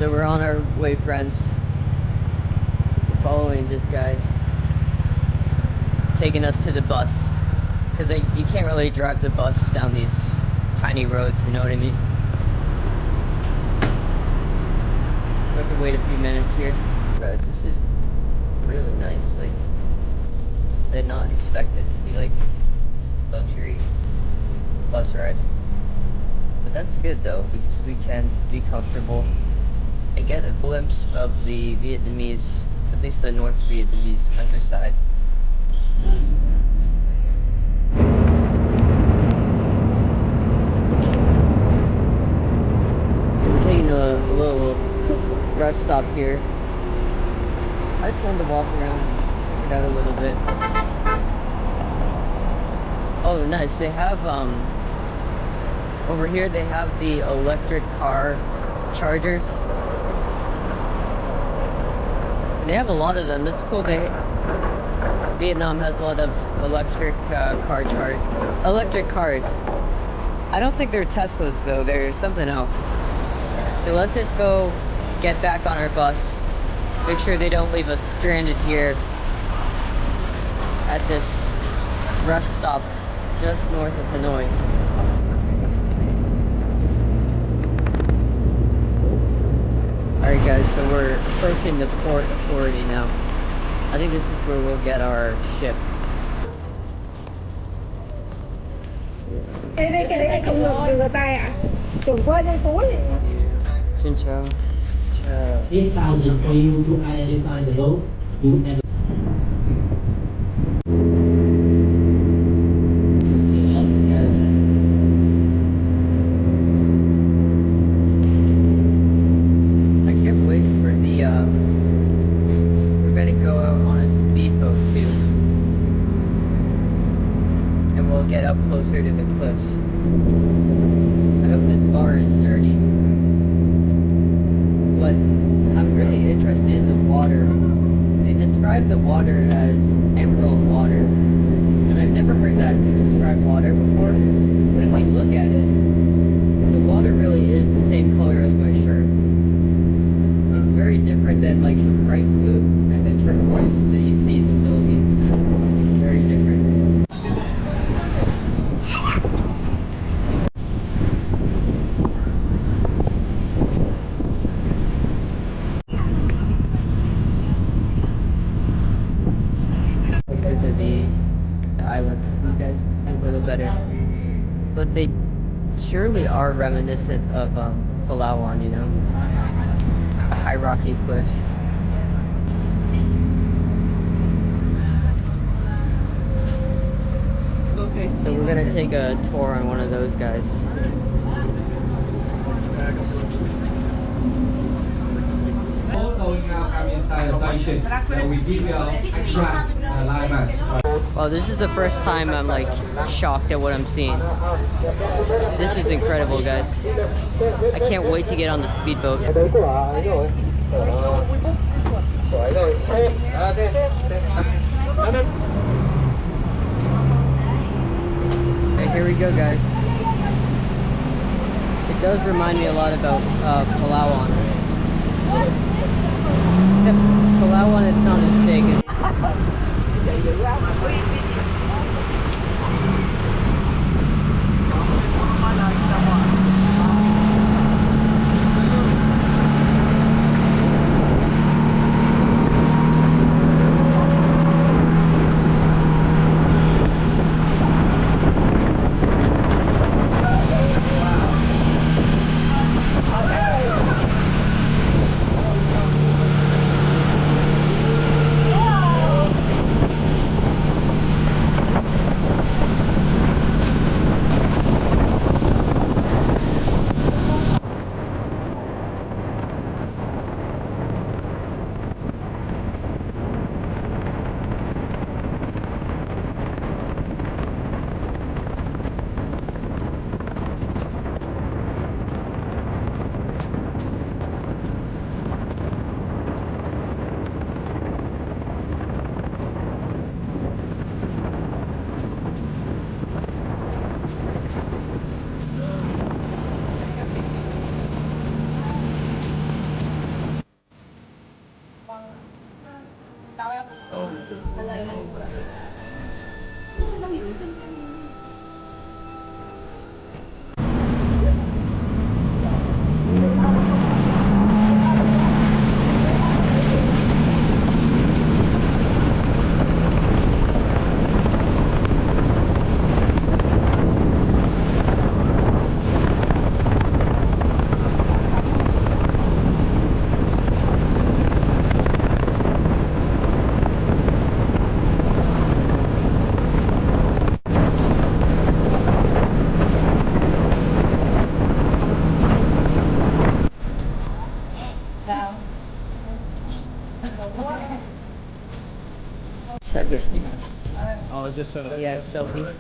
So we're on our way, friends. We're following this guy, taking us to the bus. Because you can't really drive the bus down these tiny roads, you know what I mean? We have to wait a few minutes here. Guys, this is really nice. Like, I did not expect it to be like this luxury bus ride. But that's good though, because we can be comfortable and get a glimpse of the Vietnamese, at least the North Vietnamese countryside. So we're taking a little rest stop here. I just wanted to walk around and check it out a little bit. Oh, nice. They have, over here they have the electric car chargers. They have a lot of them. That's cool. Vietnam has a lot of electric electric cars. I don't think they're Teslas though. They're something else. So let's just go get back on our bus. Make sure they don't leave us stranded here at this rest stop just north of Hanoi. Alright guys, so we're approaching the Port Authority now. I think this is where we'll get our ship. Xin chào. 8,000 for you to identify the boat. You never I can't wait for the we're gonna go out on a speedboat too. And we'll get up closer to the cliffs. I hope this bar is sturdy. But I'm really interested in the water. They describe the water as emerald water. And I've never heard that to describe water before. But if you look at it, the water really is the same color as my shirt. It's very different than like the bright blue and the turquoise that you see in the Philippines. Very different. Closer to the island, you guys can see a little better. But they surely are reminiscent of Palawan, you know? High rocky cliffs. Okay, so we're gonna take a tour on one of those guys. Come inside the station. We give you extra live mask. Wow, this is the first time I'm like shocked at what I'm seeing. This is incredible, guys. I can't wait to get on the speedboat. Okay, here we go, guys. It does remind me a lot about Palawan. Except Palawan is not as big as Service. Oh, just so. Yeah, selfie.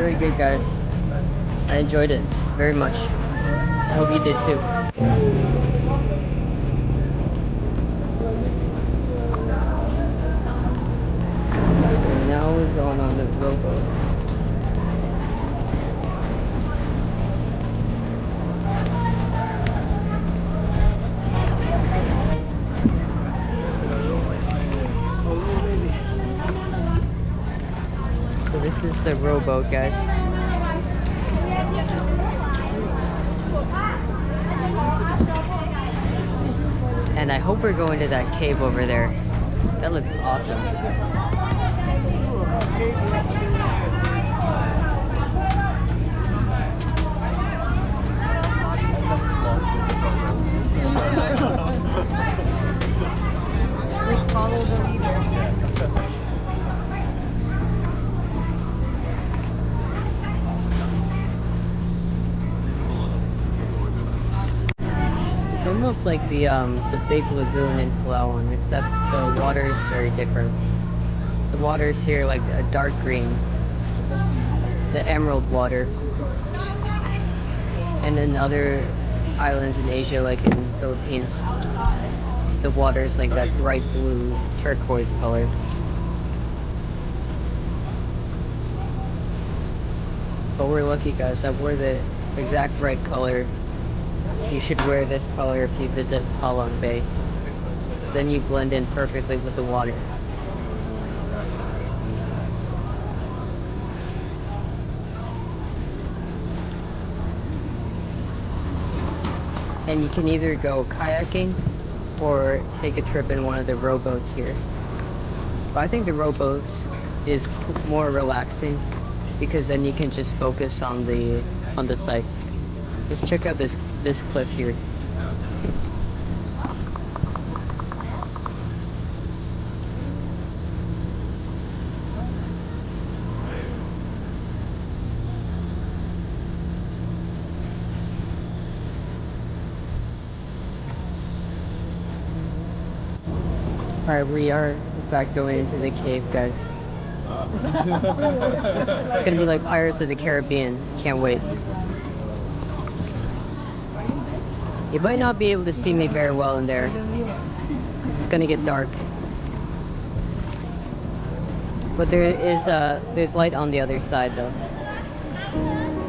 Very good, guys. I enjoyed it very much. I hope you did too. And now we're going on the rowboat. So this is the rowboat, guys. And I hope we're going to that cave over there. That looks awesome. Just follow the leader. It's almost like the big lagoon in Palawan, except the water is very different. The water is here like a dark green, the emerald water. And in other islands in Asia, like in Philippines, the water is like that bright blue turquoise color. But we're lucky, guys. I wore the exact right color. You should wear this color if you visit Halong Bay, because then you blend in perfectly with the water. And you can either go kayaking or take a trip in one of the rowboats here. But I think the rowboats is more relaxing because then you can just focus on the sights. Just check out this cliff here. Alright, we are in fact going into the cave, guys. It's gonna be like Pirates of the Caribbean. Can't wait. You might not be able to see me very well in there. It's gonna get dark. But there's light on the other side though.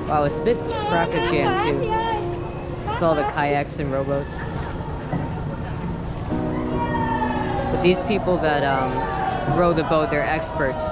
Wow, it's a bit traffic jam too. With all the kayaks and rowboats. But these people that row the boat, they're experts.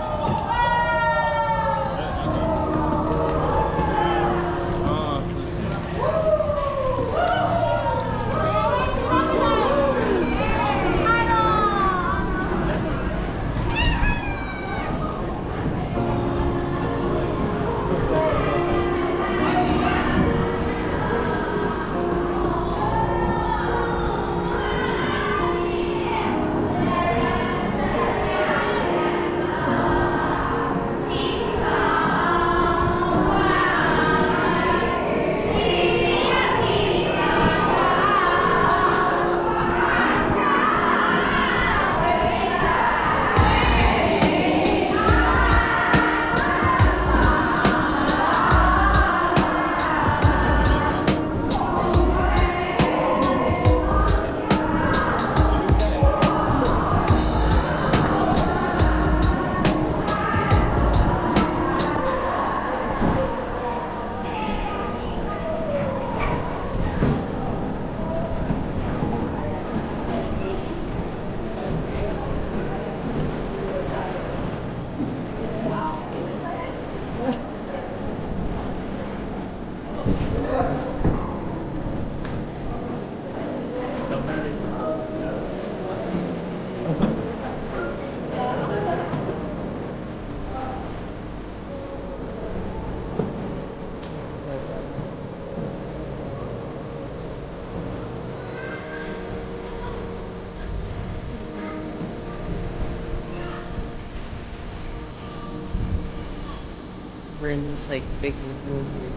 we're in this like big lagoon here.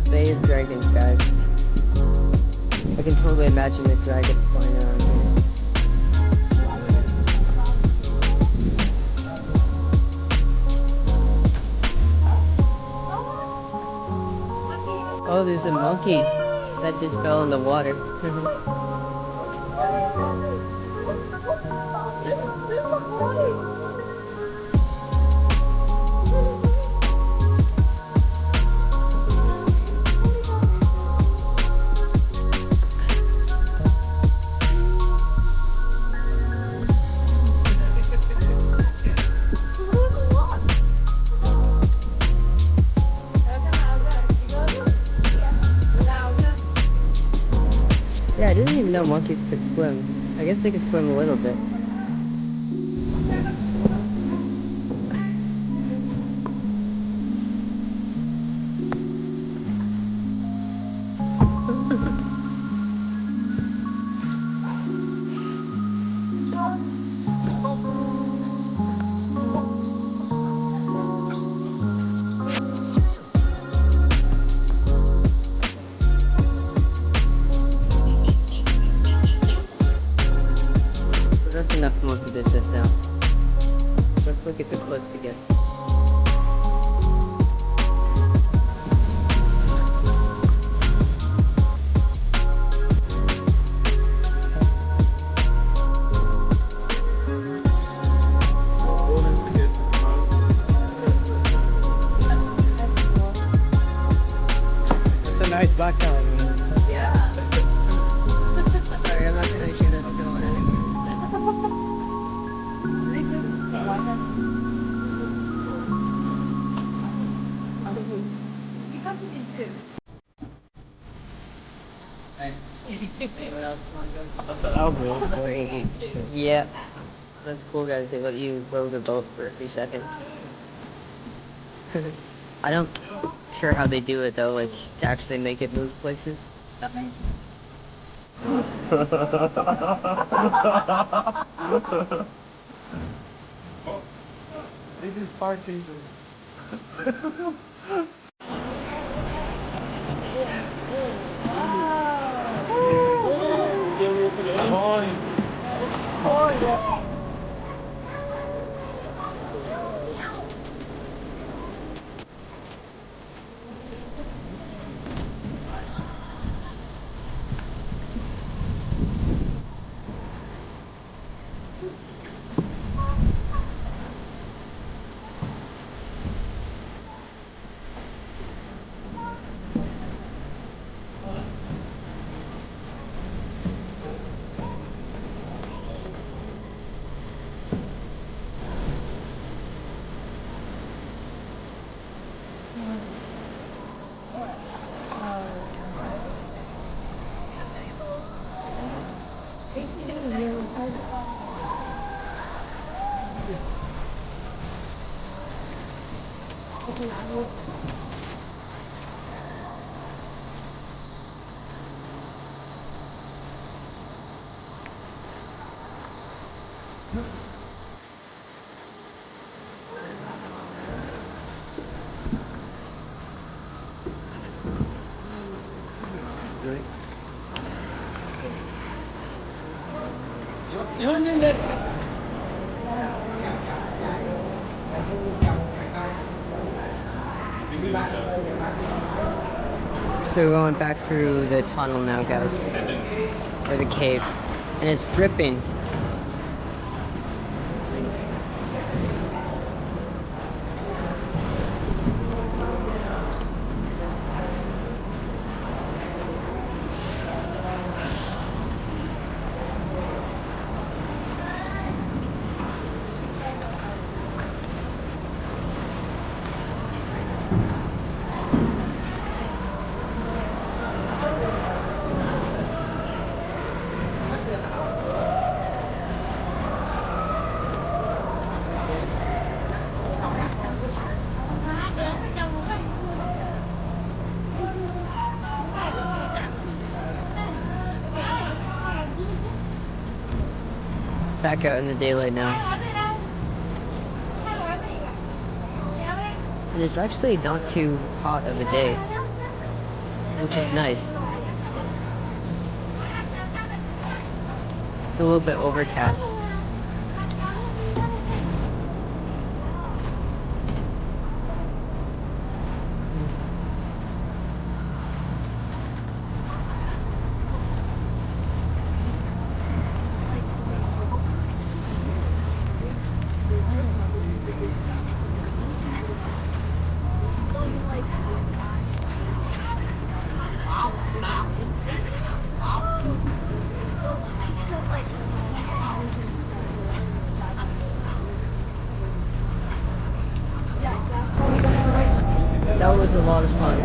Bay of Dragons, guys. I can totally imagine the dragon flying around here. Oh, there's a monkey that just fell in the water. Yeah, I didn't even know monkeys could swim. I guess they could swim a little bit. That's enough monkey business now. Let's look at the cliffs again. It's a nice background. Yeah. Sorry, I'm not gonna shoot this going I'll go. Yeah. That's cool, guys. They let you row the boat for a few seconds. I don't sure how they do it though, like to actually make it move places. This is part Jesus. You're So we're going back through the tunnel now, guys. Or the cave. And it's dripping. Back out in the daylight now. And it's actually not too hot of a day, which is nice. It's a little bit overcast. That was a lot of fun.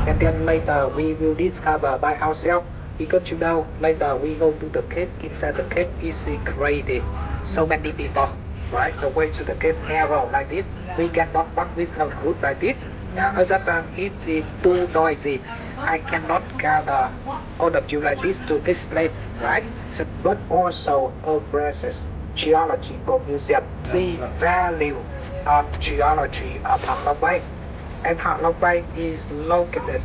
And then later we will discover by ourselves, because you know later we go to the cave. Inside the cave is secreted, so many people, right? The way to the cave narrow like this, we cannot walk with a group like this. At that time it is too noisy. I cannot gather all of you like this to explain, right? So, but also a precious geological museum. See value of geology of Halong Bay. And Halong Bay is located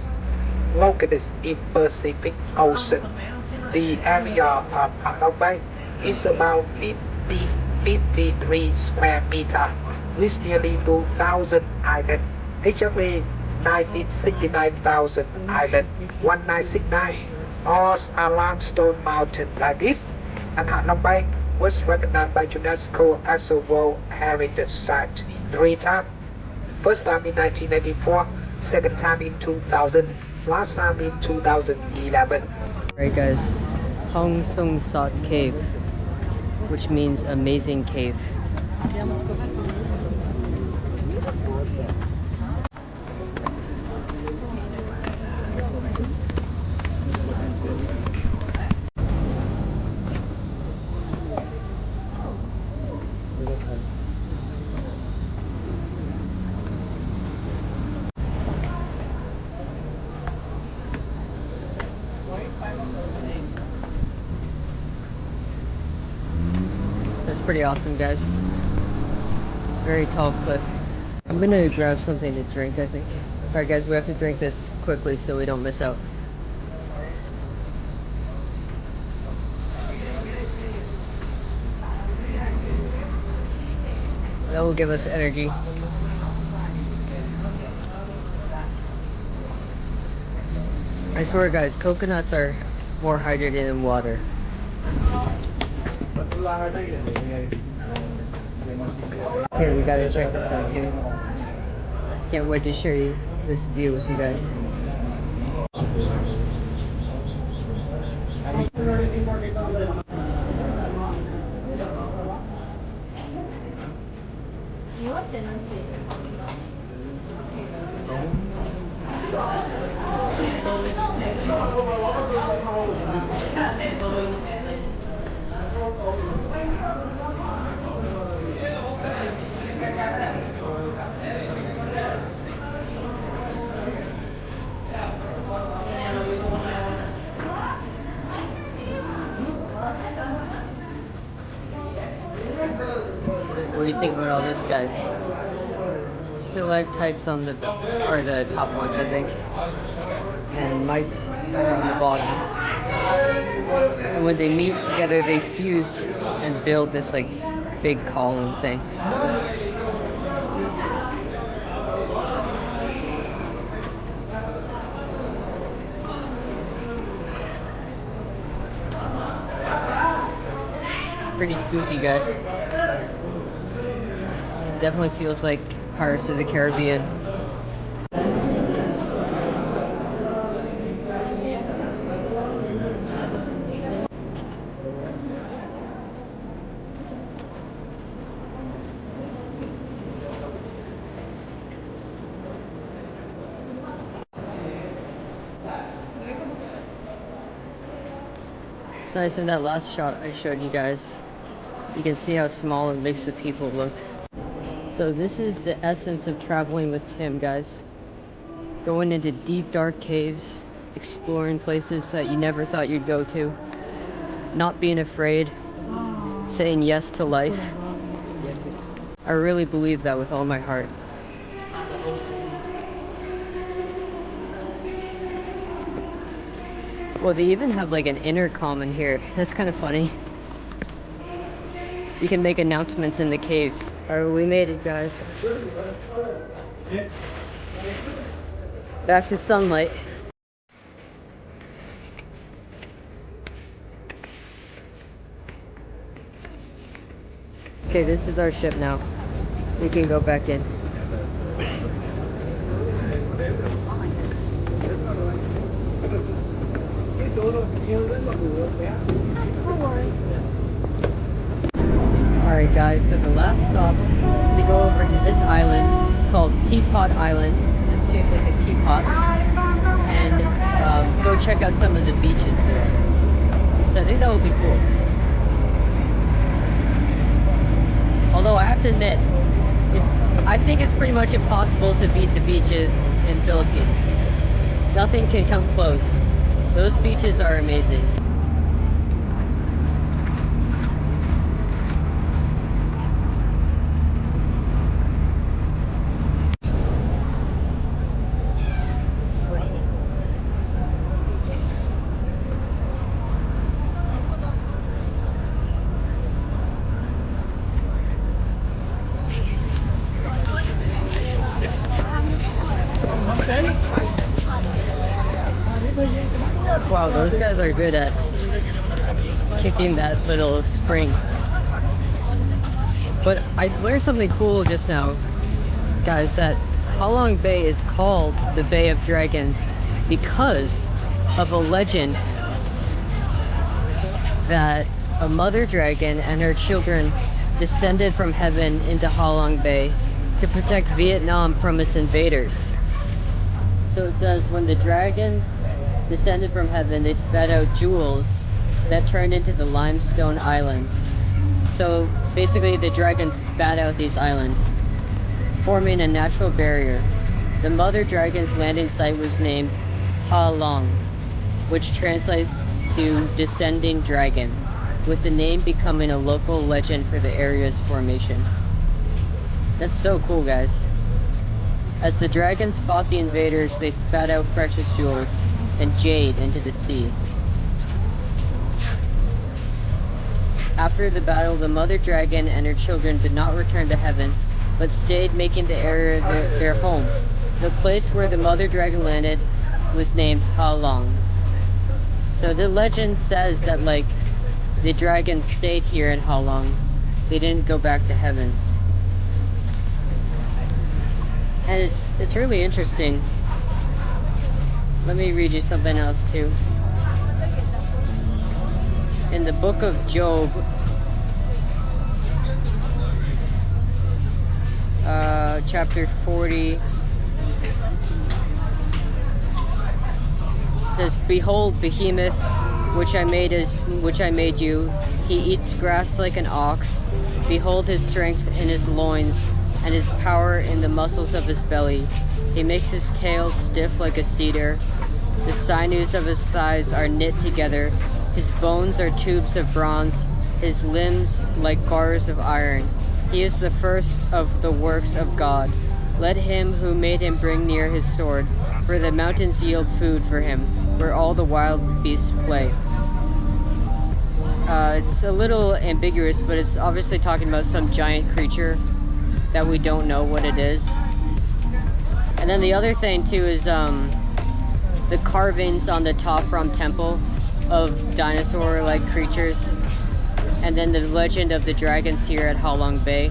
in Pacific Ocean. The area of Halong Bay is about 53 square meters, with nearly 2,000 islands. Exactly 1969,000 islands, 1969, all are limestone mountains like this. And Halong Bay was recognized by UNESCO as a World Heritage Site 3 times. First time in 1994, second time in 2000, last time in 2011. Alright guys, Hong Sung Sat Cave, which means amazing cave. That's pretty awesome, guys. Very tall cliff. I'm gonna grab something to drink, I think. Alright guys, we have to drink this quickly so we don't miss out. That will give us energy. I swear guys, coconuts are more hydrated than water. Here, we gotta check this out here. Can't wait to share this view with you guys. What do you think about all this, guys? Stalactites on the top ones, I think, and mites are on the bottom. And when they meet together, they fuse and build this like big column thing. Pretty spooky, guys. Definitely feels like Pirates of the Caribbean. It's nice in that last shot I showed you guys. You can see how small it makes the people look. So this is the essence of traveling with Tim, guys. Going into deep, dark caves, exploring places that you never thought you'd go to, not being afraid, saying yes to life. I really believe that with all my heart. Well, they even have like an intercom in here. That's kind of funny. You can make announcements in the caves. Alright, we made it, guys. Back to sunlight. Okay, this is our ship now. We can go back in. Alright guys, so the last stop is to go over to this island called Teapot Island. This is shaped like a teapot. And go check out some of the beaches there. So I think that would be cool. Although I have to admit, I think it's pretty much impossible to beat the beaches in Philippines. Nothing can come close. Those beaches are amazing. Wow, those guys are good at kicking that little spring. But I learned something cool just now, guys, that Halong Bay is called the Bay of Dragons because of a legend that a mother dragon and her children descended from heaven into Halong Bay to protect Vietnam from its invaders. So it says, when the dragons descended from heaven, they spat out jewels that turned into the limestone islands. So basically the dragons spat out these islands, forming a natural barrier. The mother dragon's landing site was named Halong, which translates to descending dragon, with the name becoming a local legend for the area's formation. That's so cool, guys. As the dragons fought the invaders, they spat out precious jewels and jade into the sea. After the battle, the mother dragon and her children did not return to heaven, but stayed, making the area their home. The place where the mother dragon landed was named Halong. So the legend says that, like, the dragons stayed here in Halong. They didn't go back to heaven. And it's really interesting. Let me read you something else too. In the book of Job, chapter 40, it says, "Behold, Behemoth, which I made you. He eats grass like an ox. Behold his strength in his loins, and his power in the muscles of his belly. He makes his tail stiff like a cedar. The sinews of his thighs are knit together. His bones are tubes of bronze, his limbs like bars of iron. He is the first of the works of God. Let him who made him bring near his sword, for the mountains yield food for him, where all the wild beasts play. It's a little ambiguous, but it's obviously talking about some giant creature that we don't know what it is. And then the other thing too is the carvings on the Tawfrom temple of dinosaur-like creatures, and then the legend of the dragons here at Halong Bay.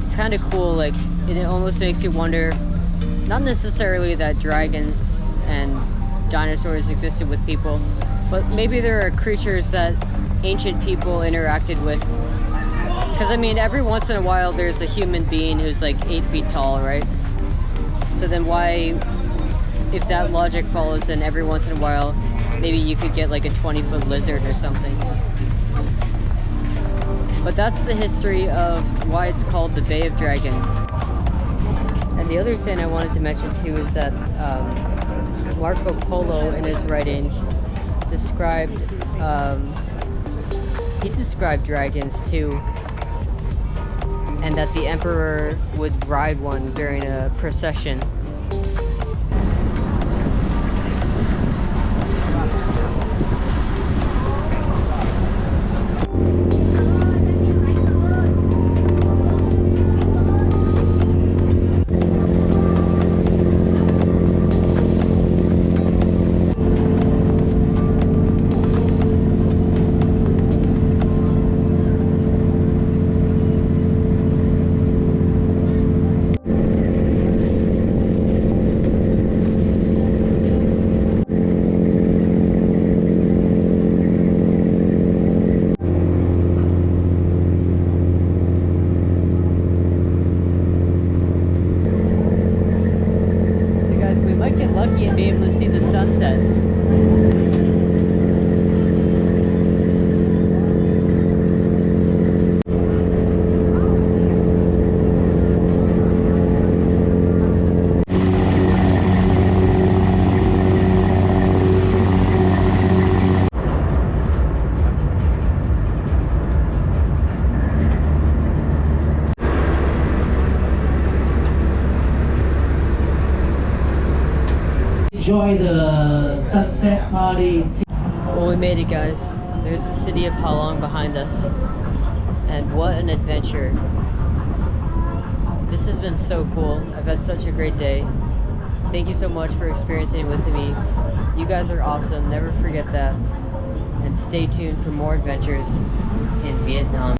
It's kind of cool. Like, it almost makes you wonder, not necessarily that dragons and dinosaurs existed with people, but maybe there are creatures that ancient people interacted with. Because I mean, every once in a while there's a human being who's like 8 feet tall, right? So then why, if that logic follows, then every once in a while maybe you could get like a 20-foot lizard or something. But that's the history of why it's called the Bay of Dragons. And the other thing I wanted to mention too is that Marco Polo in his writings described dragons too, and that the emperor would ride one during a procession. Lucky and be able to see the sunset. Enjoy the sunset party. Well, we made it, guys. There's the city of Halong behind us. And what an adventure. This has been so cool. I've had such a great day. Thank you so much for experiencing with me. You guys are awesome. Never forget that. And stay tuned for more adventures in Vietnam.